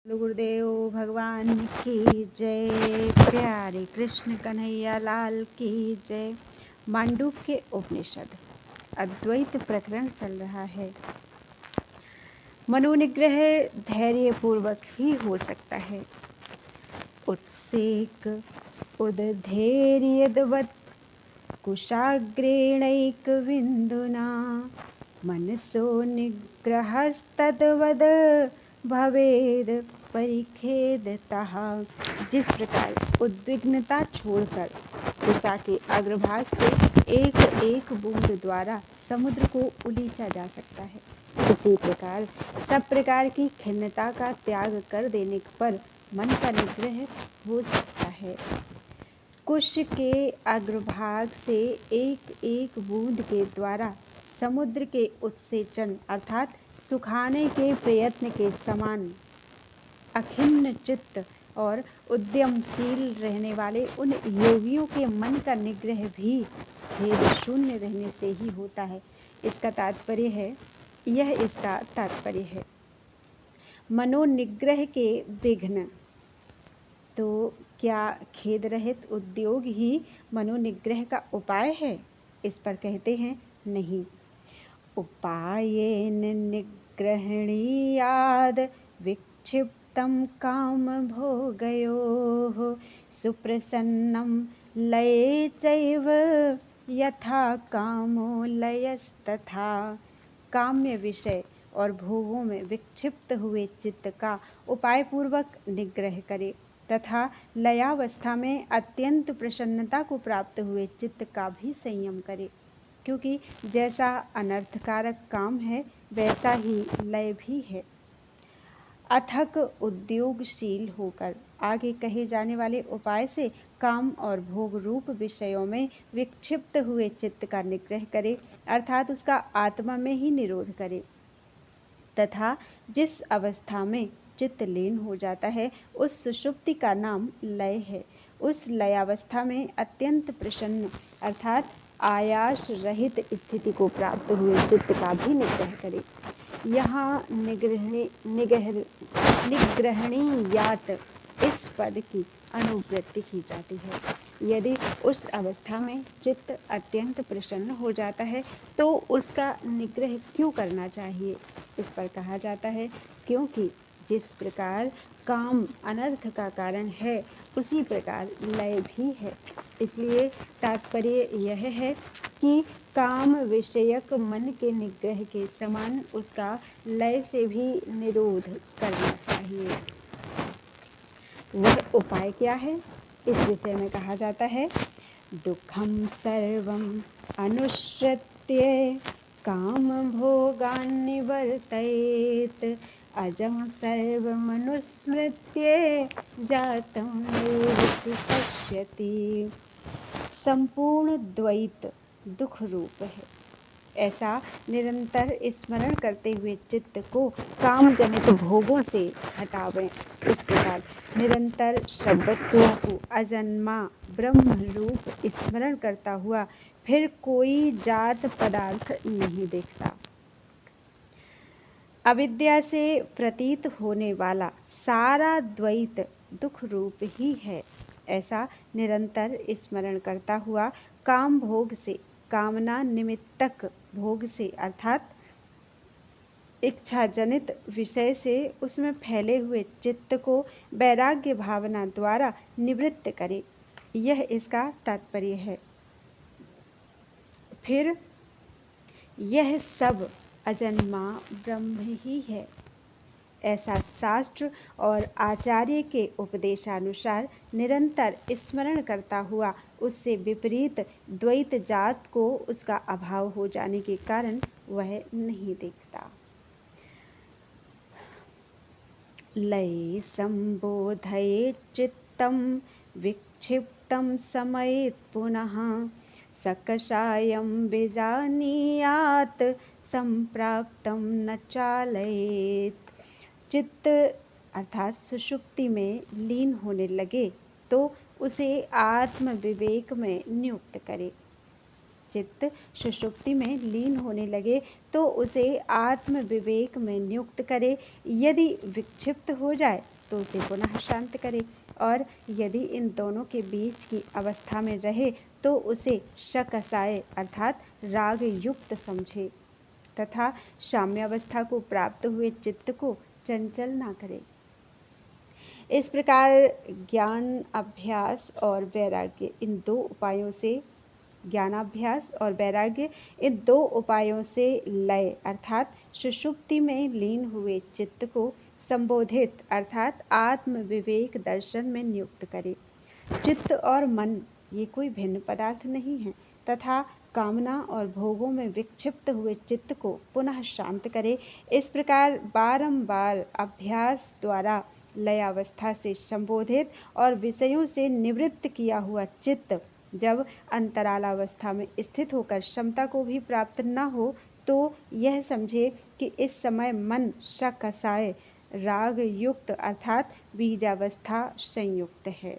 गुरुदेव भगवान की जय। प्यारे कृष्ण कन्हैया लाल की जय। मांडूक्य उपनिषद अद्वैत प्रकरण चल रहा है। मनोनिग्रह धैर्य पूर्वक ही हो सकता है। उत्सेक उद्धैर्यवत् कुशाग्रेणैक विन्दुना मनसो निग्रहस्तद्वद भवेद परिखेदतः। जिस प्रकार उद्विग्नता छोड़कर कुशा के अग्रभाग से एक एक बूंद द्वारा समुद्र को उलीचा जा सकता है, उसी प्रकार सब प्रकार की खिन्नता का त्याग कर देने पर मन का निग्रह हो सकता है। कुश के अग्रभाग से एक एक बूंद के द्वारा समुद्र के उत्सेचन अर्थात सुखाने के प्रयत्न के समान अखिन्न चित्त और उद्यमशील रहने वाले उन योगियों के मन का निग्रह भी भेद शून्य रहने से ही होता है। इसका तात्पर्य है मनोनिग्रह के विघ्न। तो क्या खेद रहित उद्योग ही मनोनिग्रह का उपाय है? इस पर कहते हैं नहीं। उपायेन निग्रहणीयाद विक्षिप्तं काम भोगयोः सुप्रसन्नं लये चैव यथा कामो लयस्तथा। काम्य विषय और भोगों में विक्षिप्त हुए चित्त का उपाय पूर्वक निग्रह करे तथा लयावस्था में अत्यंत प्रसन्नता को प्राप्त हुए चित्त का भी संयम करे, क्योंकि जैसा अनर्थकारक काम है वैसा ही लय भी है। अथक उद्योगशील होकर आगे कहे जाने वाले उपाय से काम और भोग रूप विषयों में विक्षिप्त हुए चित्त का निग्रह करे अर्थात उसका आत्मा में ही निरोध करे तथा जिस अवस्था में चित्त लीन हो जाता है उस सुषुप्ति का नाम लय है। उस लयावस्था में अत्यंत प्रसन्न अर्थात आयास रहित स्थिति को प्राप्त हुए चित्त का भी निग्रह करे। यहाँ निग्रहणीयात इस पद की अनुवृत्ति की जाती है। यदि उस अवस्था में चित्त अत्यंत प्रसन्न हो जाता है तो उसका निग्रह क्यों करना चाहिए? इस पर कहा जाता है क्योंकि जिस प्रकार काम अनर्थ का कारण है उसी प्रकार लय भी है। इसलिए तात्पर्य यह है कि काम विषयक मन के निग्रह के समान उसका लय से भी निरोध करना चाहिए। वह उपाय क्या है? इस विषय में कहा जाता है दुखम सर्वम अनुश्रित्य काम भोगान् निवर्तयेत अजं सर्वमनुस्मृत्य जातं नैव पश्यति। संपूर्ण द्वैत दुख रूप है, ऐसा निरंतर स्मरण करते हुए चित्त को काम जनित भोगों से हटावें। इस प्रकार निरंतर सब वस्तुओं को अजन्मा ब्रह्म रूप स्मरण करता हुआ फिर कोई जात पदार्थ नहीं देखता। अविद्या से प्रतीत होने वाला सारा द्वैत दुख रूप ही है, ऐसा निरंतर स्मरण करता हुआ काम भोग से कामना निमित्तक भोग से अर्थात इच्छा जनित विषय से उसमें फैले हुए चित्त को वैराग्य भावना द्वारा निवृत्त करे। यह इसका तात्पर्य है। फिर यह सब अजन्मा ब्रह्म ही है, ऐसा शास्त्र और आचार्य के उपदेशानुसार निरंतर स्मरण करता हुआ उससे विपरीत द्वैत जात को उसका अभाव हो जाने के कारण वह नहीं देखता। लय संबोधयेत् चित्तं विक्षिप्तं समयेत् पुनः सकषायं विजानीयात् संप्राप्तं न चालयेत्। चित्त अर्थात सुषुप्ति में लीन होने लगे तो उसे आत्म विवेक में नियुक्त करे। चित्त सुषुप्ति में लीन होने लगे तो उसे आत्म विवेक में नियुक्त करे। यदि विक्षिप्त हो जाए तो उसे पुनः शांत करे, और यदि इन दोनों के बीच की अवस्था में रहे तो उसे शकसाय अर्थात राग युक्त समझे तथा साम्यावस्था को प्राप्त हुए चित्त को चंचल ना करे। इस प्रकार ज्ञान अभ्यास और वैराग्य इन दो उपायों से ज्ञानाभ्यास और वैराग्य इन दो उपायों से लय अर्थात सुषुप्ति में लीन हुए चित्त को संबोधित अर्थात आत्म विवेक दर्शन में नियुक्त करे। चित्त और मन ये कोई भिन्न पदार्थ नहीं है तथा कामना और भोगों में विक्षिप्त हुए चित्त को पुनः शांत करे। इस प्रकार बारंबार अभ्यास द्वारा लयावस्था से संबोधित और विषयों से निवृत्त किया हुआ चित्त जब अंतरालावस्था में स्थित होकर क्षमता को भी प्राप्त न हो तो यह समझे कि इस समय मन शकसाय राग युक्त अर्थात बीजावस्था संयुक्त है।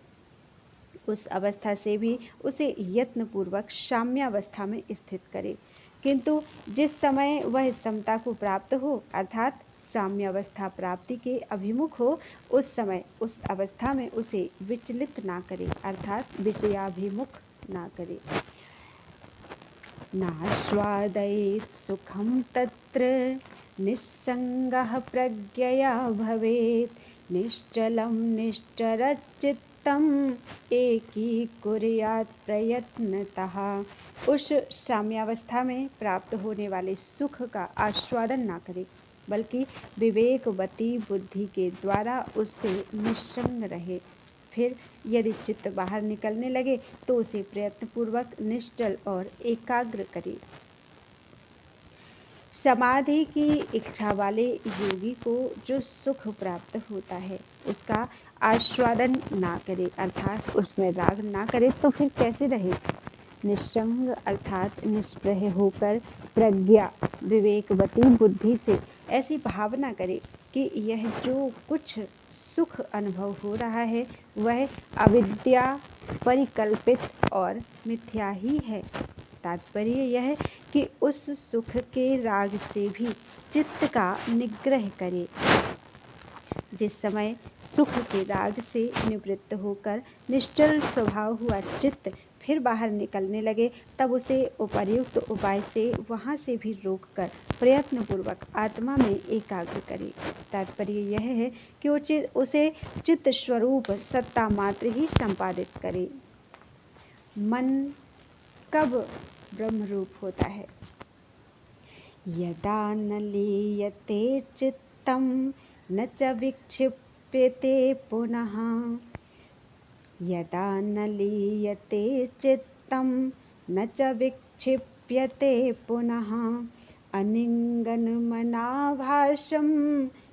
उस अवस्था से भी उसे यत्नपूर्वक साम्यावस्था में स्थित करे, किंतु जिस समय वह समता को प्राप्त हो अर्थात साम्यावस्था प्राप्ति के अभिमुख हो उस समय उस अवस्था में उसे विचलित ना करे अर्थात विषयाभिमुख ना करे। नास्वादयेत् सुखं तत्र निस्संगः प्रज्ञया भवेत् निश्चलं निश्चरचित्तम् एकीकुर्यात् प्रयत्नतः। उस साम्यावस्था में प्राप्त होने वाले सुख का आस्वादन ना करे बल्कि विवेकवती बुद्धि के द्वारा उससे निस्संग रहे। फिर यदि चित्त बाहर निकलने लगे तो उसे प्रयत्नपूर्वक निश्चल और एकाग्र करे। समाधि की इच्छा वाले योगी को जो सुख प्राप्त होता है उसका आस्वादन ना करे अर्थात उसमें राग ना करे तो फिर कैसे रहे। निस्संग अर्थात निष्प्रह होकर प्रज्ञा विवेकवती बुद्धि से ऐसी भावना करे कि यह जो कुछ सुख अनुभव हो रहा है वह अविद्या परिकल्पित और मिथ्या ही है। तात्पर्य यह कि उस सुख के राग से भी चित्त का निग्रह करे। जिस समय सुख के राग से निवृत्त होकर निश्चल स्वभाव हुआ चित्त फिर बाहर निकलने लगे तब उसे उपर्युक्त उपाय से वहाँ से भी रोककर प्रयत्नपूर्वक आत्मा में एकाग्र करे। तात्पर्य यह है कि उसे चित्त स्वरूप सत्ता मात्र ही संपादित करे। मन कब ब्रह्मरूप होता है? यदा न लीयते चित्तम न च विक्षिप्यते पुनः। यदा न लीयते चित्तम न च विक्षिप्यते पुनः। अनिंगनमनाभासं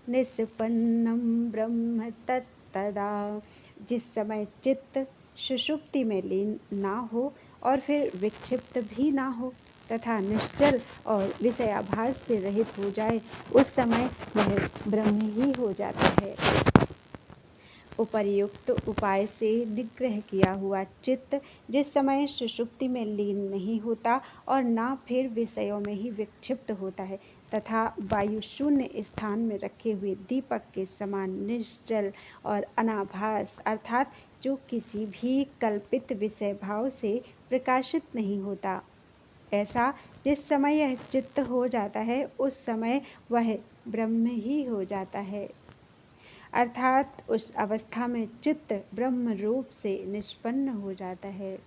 निष्पन्नं ब्रह्म तत्तदा। जिस समय चित्त सुषुप्ति में लीन ना हो और फिर विक्षिप्त भी ना हो तथा निश्चल और विषयाभास से रहित हो जाए उस समय वह ब्रह्म ही हो जाता है। उपर्युक्त उपाय से निग्रह किया हुआ चित्त जिस समय सुषुप्ति में लीन नहीं होता और ना फिर विषयों में ही विक्षिप्त होता है तथा वायु शून्य स्थान में रखे हुए दीपक के समान निश्चल और अनाभास अर्थात जो किसी भी कल्पित विषय भाव से प्रकाशित नहीं होता, ऐसा जिस समय यह चित्त हो जाता है उस समय वह ब्रह्म ही हो जाता है। अर्थात उस अवस्था में चित्त ब्रह्म रूप से निष्पन्न हो जाता है।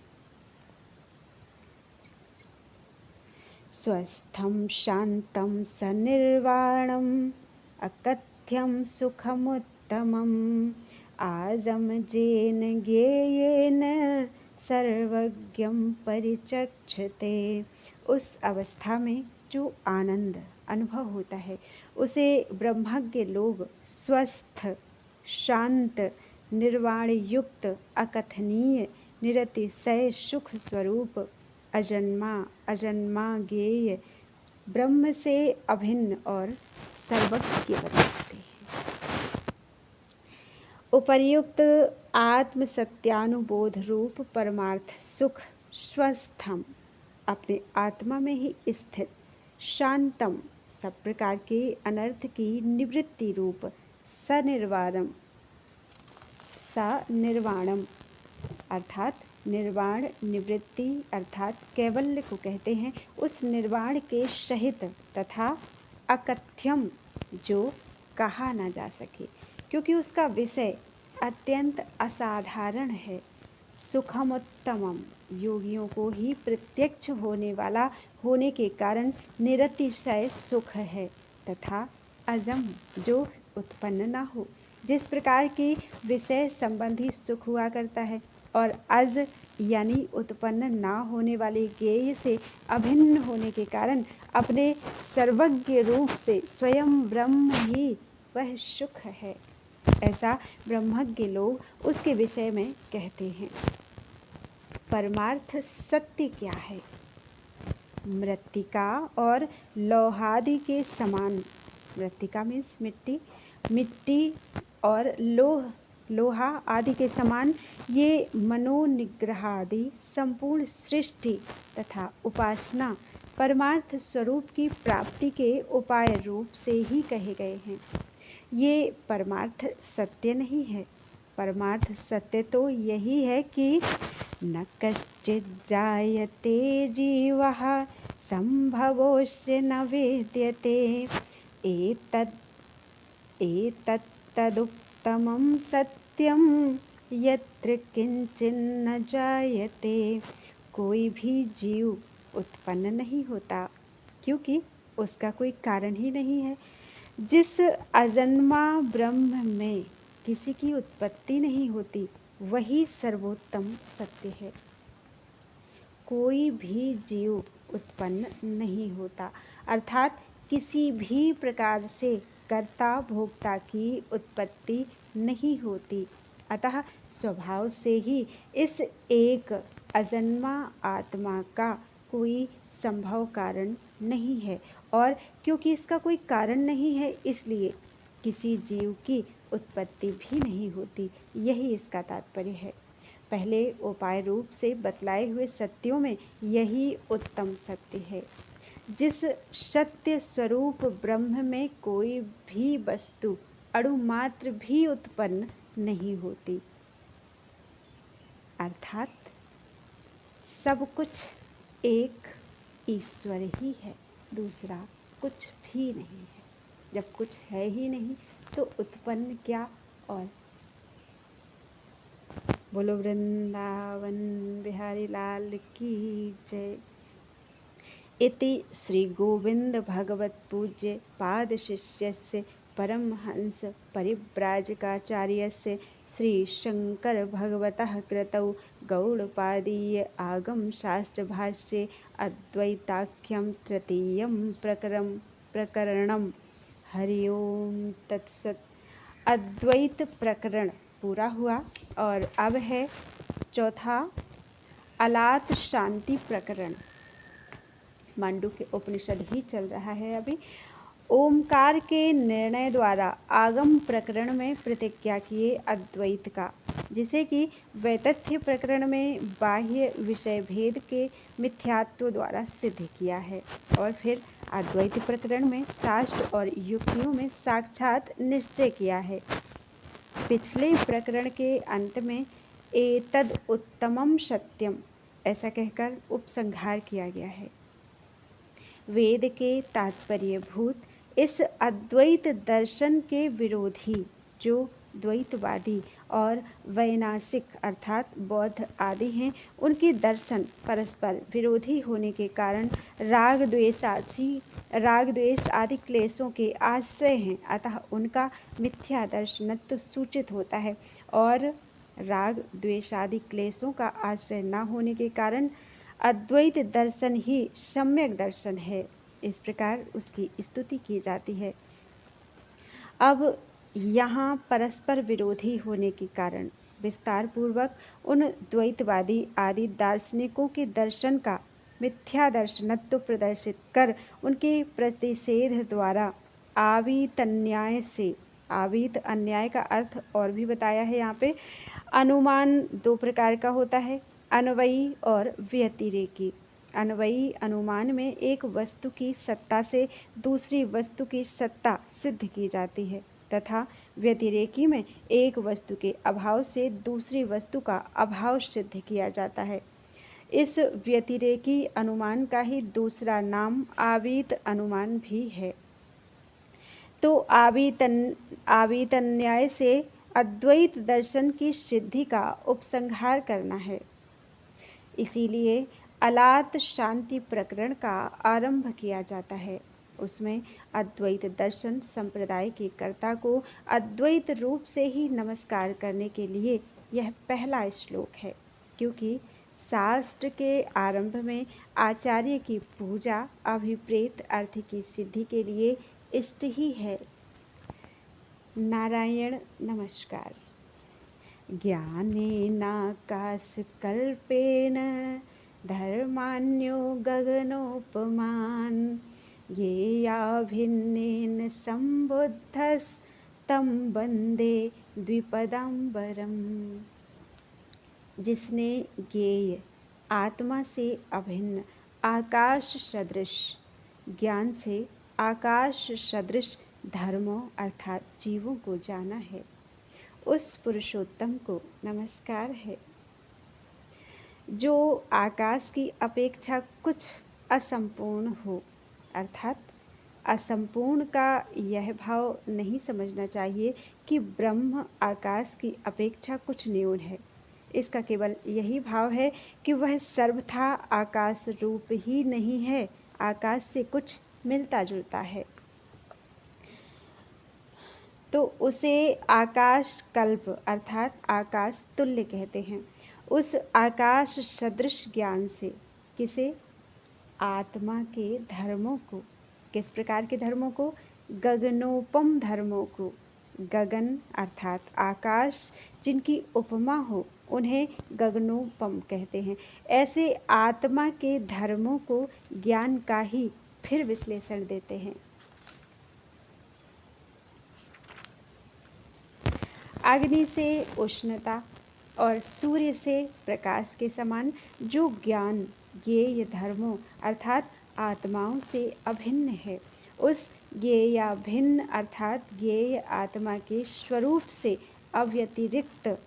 स्वस्थं शांतं सनिर्वाणम् अकथ्यं सुखमुत्तमम् आजमजेन ज्ञेयेन सर्वज्ञं परिचक्षते। उस अवस्था में जो आनंद अनुभव होता है उसे ब्रह्मज्ञ लोग स्वस्थ शांत निर्वाण युक्त अकथनीय निरतिशय सुख स्वरूप अजन्मा ज्ञेय ब्रह्म से अभिन्न और सर्वज्ञ बताते हैं। उपर्युक्त आत्म सत्यानुबोध रूप परमार्थ सुख स्वस्थम अपने आत्मा में ही स्थित, शांतम सब प्रकार के अनर्थ की निवृत्ति रूप, सनिर्वाणम सा निर्वाणम अर्थात निर्वाण निवृत्ति अर्थात कैवल्य को कहते हैं। उस निर्वाण के सहित तथा अकथ्यम जो कहा ना जा सके, क्योंकि उसका विषय अत्यंत असाधारण है। सुखमुत्तमम योगियों को ही प्रत्यक्ष होने वाला होने के कारण निरतिशय सुख है, तथा अजम जो उत्पन्न ना हो। जिस प्रकार की विषय संबंधी सुख हुआ करता है और अज यानी उत्पन्न ना होने वाले ज्ञेय से अभिन्न होने के कारण अपने सर्वज्ञ रूप से स्वयं ब्रह्म ही वह सुख है, ऐसा ब्रह्मज्ञ लोग उसके विषय में कहते हैं। परमार्थ सत्य क्या है? मृत्तिका और लोहादि के समान, मृत्तिका मीन्स मिट्टी, मिट्टी और लोहा आदि के समान ये मनोनिग्रह आदि संपूर्ण सृष्टि तथा उपासना परमार्थ स्वरूप की प्राप्ति के उपाय रूप से ही कहे गए हैं। ये परमार्थ सत्य नहीं है। परमार्थ सत्य तो यही है कि न कश्चित् जायते जीवः संभवोस्य न वेद्यते एतत्तदुत्तमं सत्यं यत्र किंचिन्न जायते। कोई भी जीव उत्पन्न नहीं होता, क्योंकि उसका कोई कारण ही नहीं है। जिस अजन्मा ब्रह्म में किसी की उत्पत्ति नहीं होती, वही सर्वोत्तम सत्य है। कोई भी जीव उत्पन्न नहीं होता, अर्थात किसी भी प्रकार से कर्ता भोक्ता की उत्पत्ति नहीं होती। अतः स्वभाव से ही इस एक अजन्मा आत्मा का कोई संभव कारण नहीं है, और क्योंकि इसका कोई कारण नहीं है इसलिए किसी जीव की उत्पत्ति भी नहीं होती। यही इसका तात्पर्य है। पहले उपाय रूप से बतलाए हुए सत्यों में यही उत्तम सत्य है। जिस सत्य स्वरूप ब्रह्म में कोई भी वस्तु अणु मात्र भी उत्पन्न नहीं होती, अर्थात सब कुछ एक ईश्वर ही है, दूसरा कुछ भी नहीं है। जब कुछ है ही नहीं तो उत्पन्न क्या। और बोलो वृंदावन बिहारी लाल की जय। इति श्री गोविंद भगवत पूज्य पाद शिष्यस्य परमहंस परिव्राजकाचार्यस्य श्री शंकर भगवतः कृतौ गौड़पादीय आगम शास्त्र भाष्ये अद्वैताख्यं तृतीयं प्रकरणम। हरि ओम तत्सत। अद्वैत प्रकरण पूरा हुआ और अब है चौथा अलात शांति प्रकरण। मांडुक्य उपनिषद ही चल रहा है अभी। ओमकार के निर्णय द्वारा आगम प्रकरण में प्रतिज्ञा किए अद्वैत का, जिसे कि वैतथ्य प्रकरण में बाह्य विषय भेद के मिथ्यात्व द्वारा सिद्ध किया है, और फिर अद्वैत प्रकरण में शास्त्र और युक्तियों में साक्षात निश्चय किया है। पिछले प्रकरण के अंत में एतद उत्तमम सत्यम ऐसा कहकर उपसंहार किया गया है। वेद के तात्पर्यभूत इस अद्वैत दर्शन के विरोधी जो द्वैतवादी और वैनाशिक अर्थात बौद्ध आदि हैं, उनके दर्शन परस्पर विरोधी होने के कारण राग द्वेष आदि क्लेशों के आश्रय हैं। अतः उनका मिथ्या दर्शनत्व सूचित होता है, और राग द्वेष आदि क्लेशों का आश्रय न होने के कारण अद्वैत दर्शन ही सम्यक दर्शन है। इस प्रकार उसकी स्तुति की जाती है। अब यहाँ परस्पर विरोधी होने के कारण विस्तार पूर्वक उन द्वैतवादी आदि दार्शनिकों के दर्शन का मिथ्या दर्शनत्व प्रदर्शित कर उनके प्रतिषेध द्वारा आवीत अन्याय से, आवीत अन्याय का अर्थ और भी बताया है यहाँ पे। अनुमान दो प्रकार का होता है, अन्वयी और व्यतिरेकी। अन्वयी अनुमान में एक वस्तु की सत्ता से दूसरी वस्तु की सत्ता सिद्ध की जाती है, तथा व्यतिरेकी में एक वस्तु के अभाव से दूसरी वस्तु का अभाव सिद्ध किया जाता है। इस व्यतिरेकी अनुमान का ही दूसरा नाम आवीत अनुमान भी है। तो आवीत न्याय से अद्वैत दर्शन की सिद्धि का उपसंहार करना है। इसीलिए अलात शांति प्रकरण का आरंभ किया जाता है। उसमें अद्वैत दर्शन संप्रदाय के कर्ता को अद्वैत रूप से ही नमस्कार करने के लिए यह पहला श्लोक है, क्योंकि शास्त्र के आरंभ में आचार्य की पूजा अभिप्रेत अर्थ की सिद्धि के लिए इष्ट ही है। नारायण नमस्कार। ज्ञानेनाकाशकल्पेन धर्मान्यो गगनोपमान् ज्ञेयाभिन्नेन सम्बुद्धस्तं वन्दे द्विपदाम्बरम्। जिसने ज्ञेय आत्मा से अभिन्न आकाश सदृश ज्ञान से आकाश सदृश धर्मों अर्थात जीवों को जाना है, उस पुरुषोत्तम को नमस्कार है। जो आकाश की अपेक्षा कुछ असंपूर्ण हो, अर्थात असंपूर्ण का यह भाव नहीं समझना चाहिए कि ब्रह्म आकाश की अपेक्षा कुछ न्यून है। इसका केवल यही भाव है कि वह सर्वथा आकाश रूप ही नहीं है, आकाश से कुछ मिलता जुलता है। तो उसे आकाश कल्प अर्थात आकाश तुल्य कहते हैं। उस आकाश सदृश ज्ञान से किसे? आत्मा के धर्मों को। किस प्रकार के धर्मों को? गगनोपम धर्मों को। गगन अर्थात आकाश जिनकी उपमा हो उन्हें गगनोपम कहते हैं। ऐसे आत्मा के धर्मों को ज्ञान का ही फिर विश्लेषण देते हैं। अग्नि से उष्णता और सूर्य से प्रकाश के समान जो ज्ञान ज्ञेय धर्मों अर्थात आत्माओं से अभिन्न है, उस ज्ञेय भिन्न अर्थात ज्ञेय आत्मा के स्वरूप से अव्यतिरिक्त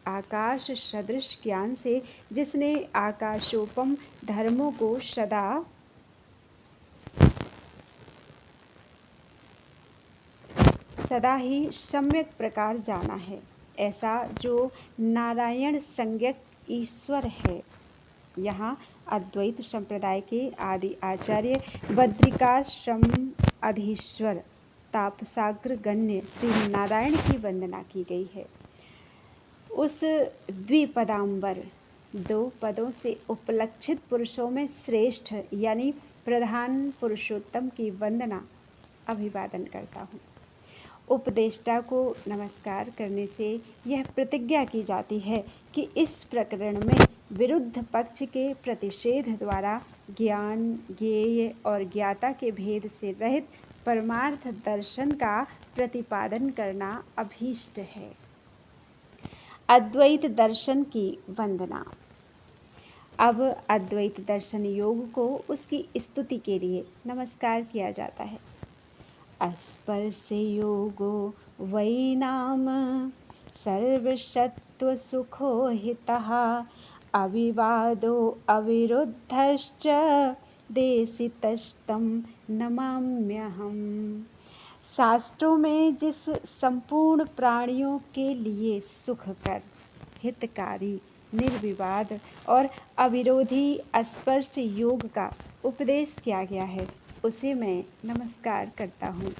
आकाश सदृश ज्ञान से जिसने आकाशोपम धर्मों को सदा ही सम्यक प्रकार जाना है, ऐसा जो नारायण संज्ञक ईश्वर है। यहाँ अद्वैत संप्रदाय के आदि आचार्य बद्रिकाश्रम अधीश्वर तापसाग्र गण्य श्री नारायण की वंदना की गई है। उस द्विपदाम्बर दो पदों से उपलक्षित पुरुषों में श्रेष्ठ यानी प्रधान पुरुषोत्तम की वंदना अभिवादन करता हूँ। उपदेष्टा को नमस्कार करने से यह प्रतिज्ञा की जाती है कि इस प्रकरण में विरुद्ध पक्ष के प्रतिषेध द्वारा ज्ञान ज्ञेय और ज्ञाता के भेद से रहित परमार्थ दर्शन का प्रतिपादन करना अभीष्ट है। अद्वैत दर्शन की वंदना। अब अद्वैत दर्शन योग को उसकी स्तुति के लिए नमस्कार किया जाता है। अस्पर्श योगो वै नाम सर्वसत्व सुखो हितः अविवादो अविरुद्धश्च देशितस्तं नमाम्यहम्। शास्त्रों में जिस संपूर्ण प्राणियों के लिए सुखकर, हितकारी, निर्विवाद और अविरोधी स्पर्श योग का उपदेश किया गया है, उसे मैं नमस्कार करता हूँ।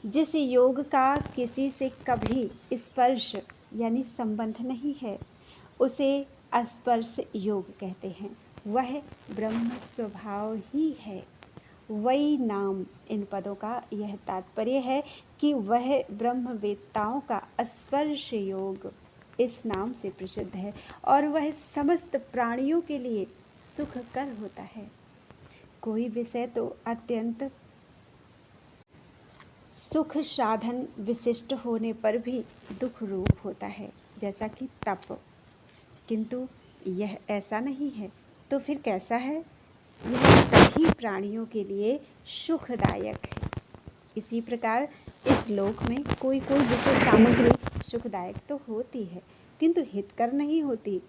जिस योग का किसी से कभी स्पर्श यानी संबंध नहीं है, उसे अस्पर्श योग कहते हैं। वह ब्रह्म स्वभाव ही है। वही नाम, इन पदों का यह तात्पर्य है कि वह ब्रह्मवेत्ताओं का स्पर्श योग इस नाम से प्रसिद्ध है और वह समस्त प्राणियों के लिए सुखकर होता है। कोई विषय तो अत्यंत सुख साधन विशिष्ट होने पर भी दुख रूप होता है, जैसा कि तप, किंतु यह ऐसा नहीं है। तो फिर कैसा है? यह सभी प्राणियों के लिए सुखदायक है। इसी प्रकार इस लोक में कोई कोई विषय सामग्री सुखदायक तो होती है, किंतु हितकर नहीं होती।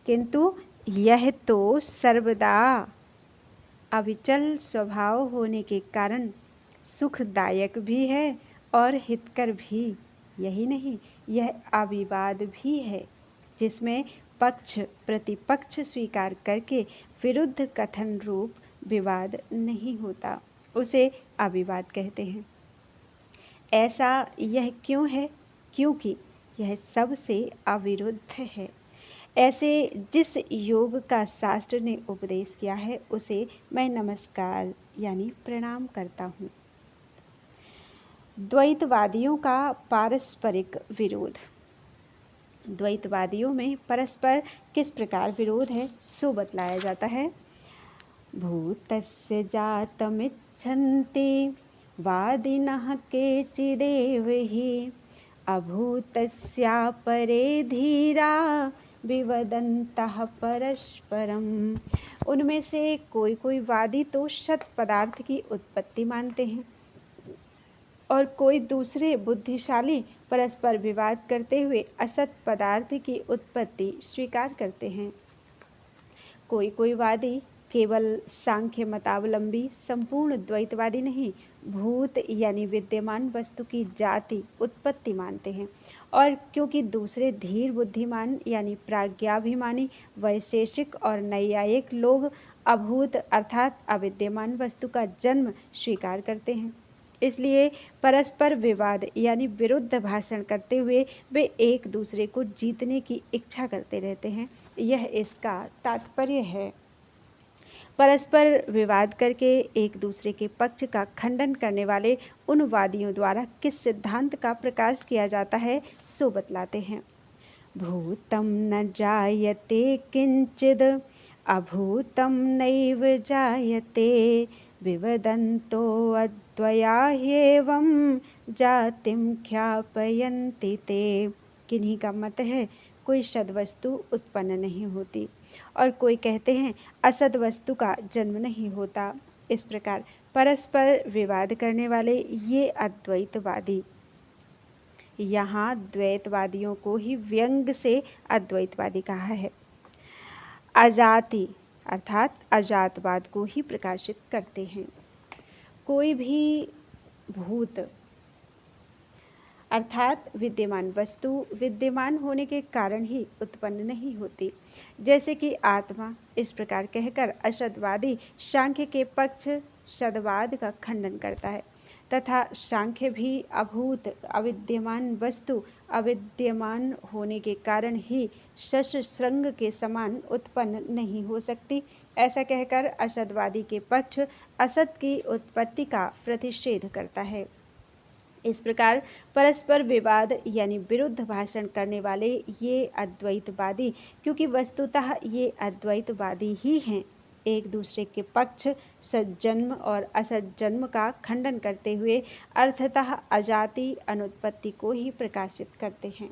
किंतु यह तो सर्वदा अविचल स्वभाव होने के कारण सुखदायक भी है और हितकर भी। यही नहीं, यह अविवाद भी है, जिसमें पक्ष प्रतिपक्ष स्वीकार करके विरुद्ध कथन रूप विवाद नहीं होता, उसे अविवाद कहते हैं। ऐसा यह क्यों है? क्योंकि यह सबसे अविरुद्ध है। ऐसे जिस योग का शास्त्र ने उपदेश किया है उसे मैं नमस्कार यानी प्रणाम करता हूँ। द्वैतवादियों का पारस्परिक विरोध। द्वैतवादियों में परस्पर किस प्रकार विरोध है सो बतलाया जाता है। भूतस्य जातमिच्छन्ति वादिनः केचिदेव हि अभूतस्यापरे धीरा विवदन्तः परस्परम। उनमें से कोई कोई वादी तो शत पदार्थ की उत्पत्ति मानते हैं और कोई दूसरे बुद्धिशाली परस्पर विवाद करते हुए असत पदार्थ की उत्पत्ति स्वीकार करते हैं। कोई कोई वादी केवल सांख्य मतावलंबी संपूर्ण द्वैतवादी नहीं, भूत यानी विद्यमान वस्तु की जाति उत्पत्ति मानते हैं। और क्योंकि दूसरे धीर बुद्धिमान यानी प्राज्ञाभिमानी वैशेषिक और नैयायिक लोग अभूत अर्थात अविद्यमान वस्तु का जन्म स्वीकार करते हैं, इसलिए परस्पर विवाद यानी विरुद्ध भाषण करते हुए वे एक दूसरे को जीतने की इच्छा करते रहते हैं। यह इसका तात्पर्य है। परस्पर विवाद करके एक दूसरे के पक्ष का खंडन करने वाले उन वादियों द्वारा किस सिद्धांत का प्रकाश किया जाता है सो बतलाते हैं। भूतम न जायते किंचिद अभूतम नैव जायते विवदन्तो अद्वया ह्येवं जातिं ख्यापयन्ति ते। किन्हीं का मत है कोई सद वस्तु उत्पन्न नहीं होती और कोई कहते हैं असद वस्तु का जन्म नहीं होता। इस प्रकार परस्पर विवाद करने वाले ये अद्वैतवादी, यहाँ द्वैतवादियों को ही व्यंग से अद्वैतवादी कहा है, अजाति अर्थात अजातवाद को ही प्रकाशित करते हैं। कोई भी भूत अर्थात विद्यमान वस्तु विद्यमान होने के कारण ही उत्पन्न नहीं होती। जैसे कि आत्मा, इस प्रकार कहकर असदवादी सांख्य के पक्ष सदवाद का खंडन करता है तथा सांख्य भी अभूत अविद्यमान वस्तु अविद्यमान होने के कारण ही शस्त्रशृंग के समान उत्पन्न नहीं हो सकती, ऐसा कहकर असदवादी के पक्ष असत की उत्पत्ति का प्रतिषेध करता है। इस प्रकार परस्पर विवाद यानी विरुद्ध भाषण करने वाले ये अद्वैतवादी, क्योंकि वस्तुतः ये अद्वैतवादी ही हैं, एक दूसरे के पक्ष सज्जन्म और असज्जन्म का खंडन करते हुए अर्थतः अजाति अनुत्पत्ति को ही प्रकाशित करते हैं।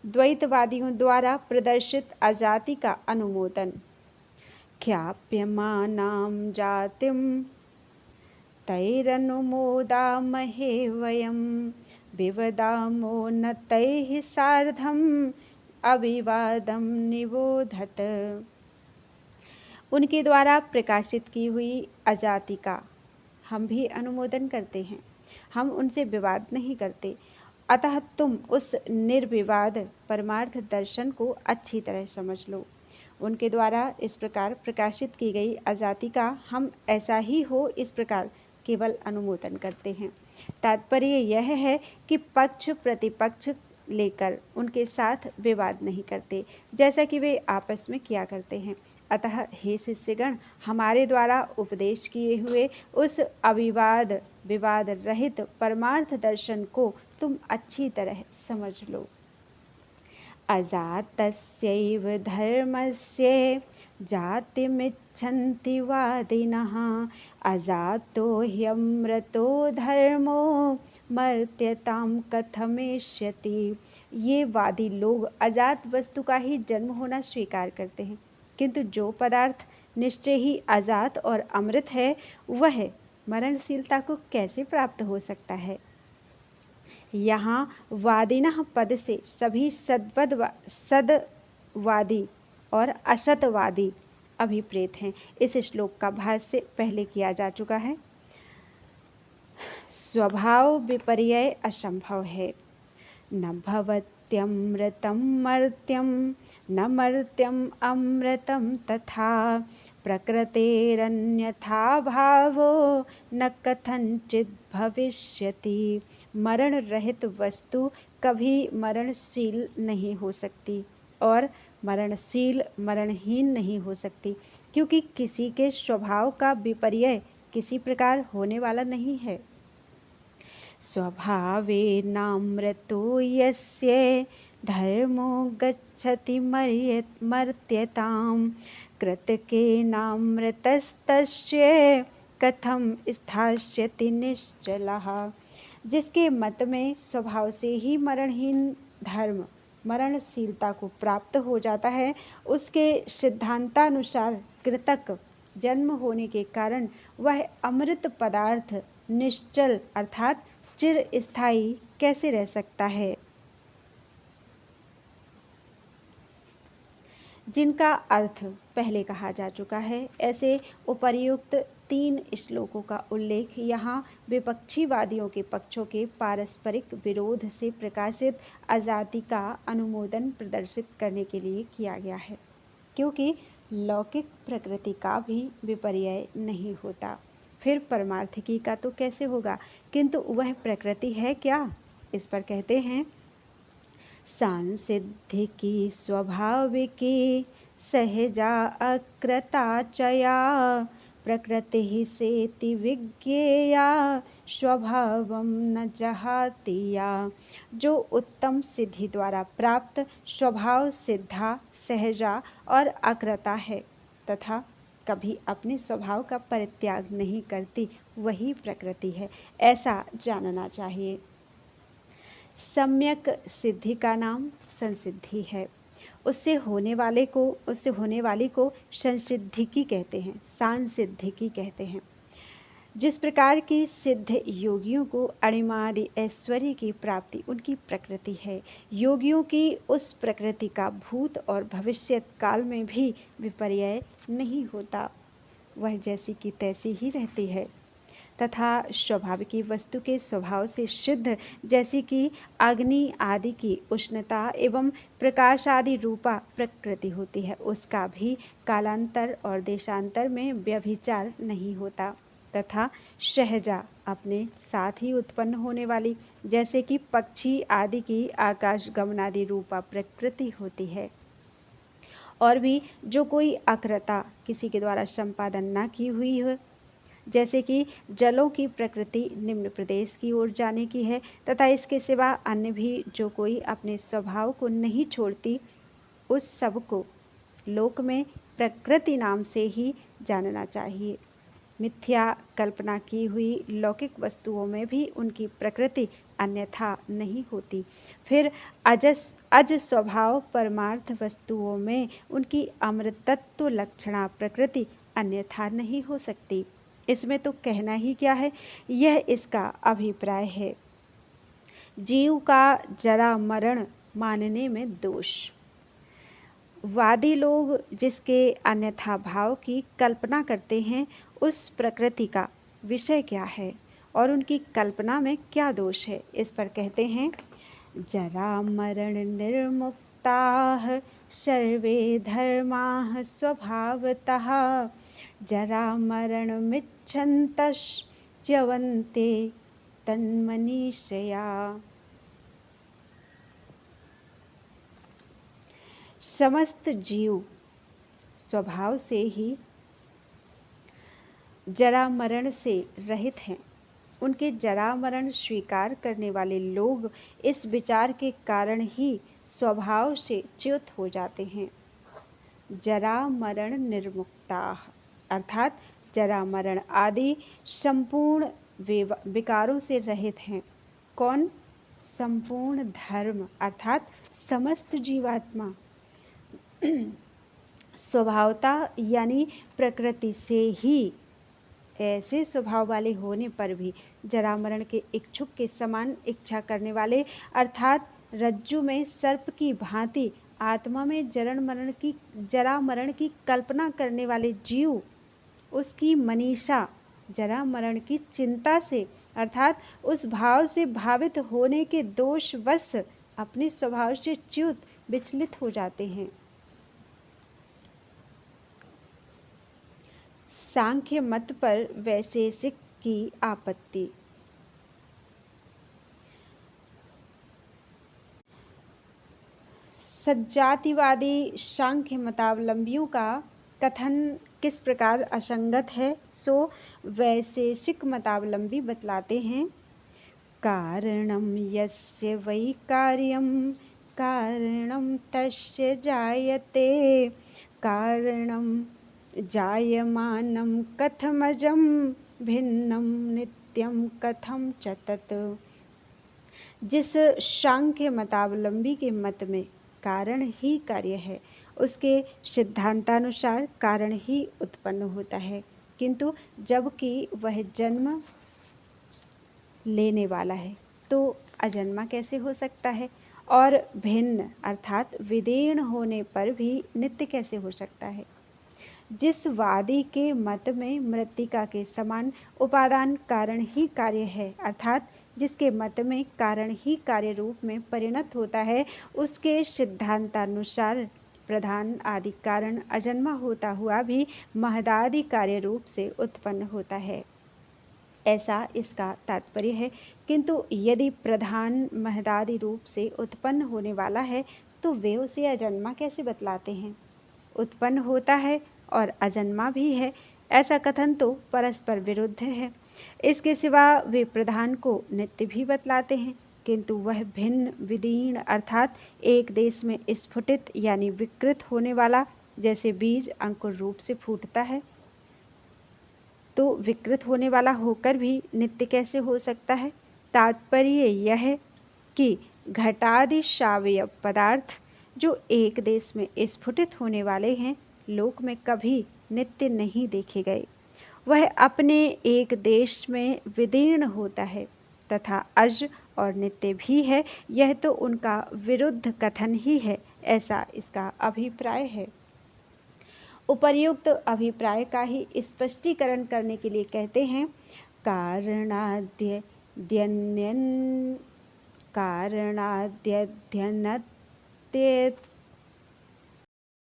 द्वैतवादियों द्वारा प्रदर्शित अजाति का अनुमोदन। ख्याप्यमानां जातिं तैरनुमोदामहे वयं विवदामो न तैः सार्धम् अविवादं निबोधत। उनके द्वारा प्रकाशित की हुई अजाति का हम भी अनुमोदन करते हैं, हम उनसे विवाद नहीं करते, अतः तुम उस निर्विवाद परमार्थ दर्शन को अच्छी तरह समझ लो। उनके द्वारा इस प्रकार प्रकाशित की गई अजाति का हम ऐसा ही हो इस प्रकार केवल अनुमोदन करते हैं। तात्पर्य यह है कि पक्ष प्रतिपक्ष लेकर उनके साथ विवाद नहीं करते, जैसा कि वे आपस में किया करते हैं। अतः हे शिष्यगण, हमारे द्वारा उपदेश किए हुए उस अविवाद विवाद रहित परमार्थ दर्शन को तुम अच्छी तरह समझ लो। अजातस्यैव धर्मस्य जातिमिच्छन्ति वादिनः अजातो ह्यमृतो धर्मो मर्त्यतां कथमेष्यति। ये वादी लोग अजात वस्तु का ही जन्म होना स्वीकार करते हैं, किंतु जो पदार्थ निश्चय ही अजात और अमृत है वह मरणशीलता को कैसे प्राप्त हो सकता है? यहाँ वादिनः पद से सभी सदवादी और असतवादी अभिप्रेत हैं। इस श्लोक का भाष्य पहले किया जा चुका है। स्वभाव विपर्यय असंभव है। न भवत्यमृतं मर्त्यं न मर्त्यम अमृतं तथा प्रकृतेरन्यथा भावो न कथंचित् भविष्यति। मरण रहित वस्तु कभी मरणशील नहीं हो सकती और मरणशील मरणहीन नहीं हो सकती, क्योंकि किसी के स्वभाव का विपर्यय किसी प्रकार होने वाला नहीं है। स्वभावेनामृतो यस्य धर्मो गच्छति मर्त्यतां कृतकेनामृतस्तस्य कथम स्थास्यति निश्चलः। जिसके मत में स्वभाव से ही मरणहीन धर्म मरणशीलता को प्राप्त हो जाता है, उसके सिद्धांतानुसार कृतक जन्म होने के कारण वह अमृत पदार्थ निश्चल अर्थात चिर स्थायी कैसे रह सकता है। जिनका अर्थ पहले कहा जा चुका है। ऐसे उपर्युक्त 3 श्लोकों का उल्लेख यहाँ विपक्षीवादियों के पक्षों के पारस्परिक विरोध से प्रकाशित आजादी का अनुमोदन प्रदर्शित करने के लिए किया गया है, क्योंकि लौकिक प्रकृति का भी विपर्यय नहीं होता, फिर परमार्थिकी का तो कैसे होगा। किंतु वह प्रकृति है क्या? इस पर कहते हैं, सांसिद्धिकी स्वाभाविकी सहजा अकृताचया प्रकृति सेति विज्ञेया स्वभावम न जहातिया। जो उत्तम सिद्धि द्वारा प्राप्त स्वभाव सिद्धा, सहजा और अकृता है तथा कभी अपने स्वभाव का परित्याग नहीं करती, वही प्रकृति है, ऐसा जानना चाहिए। सम्यक सिद्धि का नाम संसिद्धि है। उससे होने वाली को संसिद्धिकी कहते हैं, सांसिद्धिकी कहते हैं। जिस प्रकार की सिद्ध योगियों को अणिमादि ऐश्वर्य की प्राप्ति उनकी प्रकृति है, योगियों की उस प्रकृति का भूत और भविष्यत काल में भी विपर्यय नहीं होता, वह जैसी की तैसी ही रहती है। तथा स्वाभाविकी वस्तु के स्वभाव से सिद्ध, जैसी कि अग्नि आदि की उष्णता एवं प्रकाश आदि रूपा प्रकृति होती है, उसका भी कालांतर और देशांतर में व्यभिचार नहीं होता। तथा सहजा अपने साथ ही उत्पन्न होने वाली, जैसे कि पक्षी आदि की आकाश गमनादि रूपा प्रकृति होती है। और भी जो कोई अकृता किसी के द्वारा संपादन न की हुई हो, जैसे कि जलों की प्रकृति निम्न प्रदेश की ओर जाने की है, तथा इसके सिवा अन्य भी जो कोई अपने स्वभाव को नहीं छोड़ती, उस सब को लोक में प्रकृति नाम से ही जानना चाहिए। मिथ्या कल्पना की हुई लौकिक वस्तुओं में भी उनकी प्रकृति अन्यथा नहीं होती। फिर अज स्वभाव परमार्थ वस्तुओं में उनकी अमृतत्व लक्षणा प्रकृति अन्यथा नहीं हो सकती। इसमें तो कहना ही क्या है, यह इसका अभिप्राय है। जीव का जरा मरण मानने में दोष। वादी लोग जिसके अन्यथा भाव की कल्पना करते हैं, उस प्रकृति का विषय क्या है और उनकी कल्पना में क्या दोष है, इस पर कहते हैं, जरा मरण निर्मुक्ताः सर्वे धर्माः स्वभावतः जरा मरणमिच्छन्तश्च्यवन्ते तन्मनीषया। समस्त जीव स्वभाव से ही जरा मरण से रहित हैं। उनके जरा मरण स्वीकार करने वाले लोग इस विचार के कारण ही स्वभाव से च्युत हो जाते हैं। जरा मरण निर्मुक्ताः अर्थात जरा मरण आदि संपूर्ण विकारों से रहित हैं। कौन? संपूर्ण धर्म अर्थात समस्त जीवात्मा स्वभावता यानी प्रकृति से ही ऐसे स्वभाव वाले होने पर भी जरा मरण के इच्छुक के समान इच्छा करने वाले, अर्थात रज्जु में सर्प की भांति आत्मा में जरा मरण की कल्पना करने वाले जीव उसकी मनीषा जरा मरण की चिंता से, अर्थात उस भाव से भावित होने के दोषवश अपने स्वभाव से च्युत विचलित हो जाते हैं। सांख्य मत पर वैशेषिक की आपत्ति। सज्जातिवादी सांख्य मतावलंबियों का कथन किस प्रकार असंगत है, सो वैशेषिक मतावलंबी बतलाते हैं। कारणं यस्य वै कार्यं कारणं तस्य जायते, कारणं जायमानं कथमजं भिन्नं नित्यं कथं च तत्। जिस सांख्य मतावलंबी के मत में कारण ही कार्य है, उसके सिद्धांतानुसार कारण ही उत्पन्न होता है, किंतु जबकि वह जन्म लेने वाला है तो अजन्मा कैसे हो सकता है, और भिन्न अर्थात विदीर्ण होने पर भी नित्य कैसे हो सकता है। जिस वादी के मत में मृत्तिका के समान उपादान कारण ही कार्य है, अर्थात जिसके मत में कारण ही कार्य रूप में परिणत होता है, उसके सिद्धांतानुसार प्रधान आदि कारण अजन्मा होता हुआ भी महदादि कार्य रूप से उत्पन्न होता है, ऐसा इसका तात्पर्य है। किंतु यदि प्रधान महदादि रूप से उत्पन्न होने वाला है तो वे उसे अजन्मा कैसे बतलाते हैं। उत्पन्न होता है और अजन्मा भी है, ऐसा कथन तो परस्पर विरुद्ध है। इसके सिवा वे प्रधान को नित्य भी बतलाते हैं, किंतु वह भिन्न विदीर्ण अर्थात एक देश में स्फुटित यानी विकृत होने वाला, जैसे बीज अंकुर रूप से फूटता है तो विकृत होने वाला होकर भी नित्य कैसे हो सकता है। तात्पर्य यह है कि घटादि सावयव पदार्थ जो एक देश में स्फुटित होने वाले हैं, लोक में कभी नित्य नहीं देखे गए। वह अपने एक देश में विदीर्ण होता है तथा अज और नित्य भी है, यह तो उनका विरुद्ध कथन ही है, ऐसा इसका अभिप्राय है। उपर्युक्त अभिप्राय का ही स्पष्टीकरण करने के लिए कहते हैं, कारणाद्यध्यनत्येत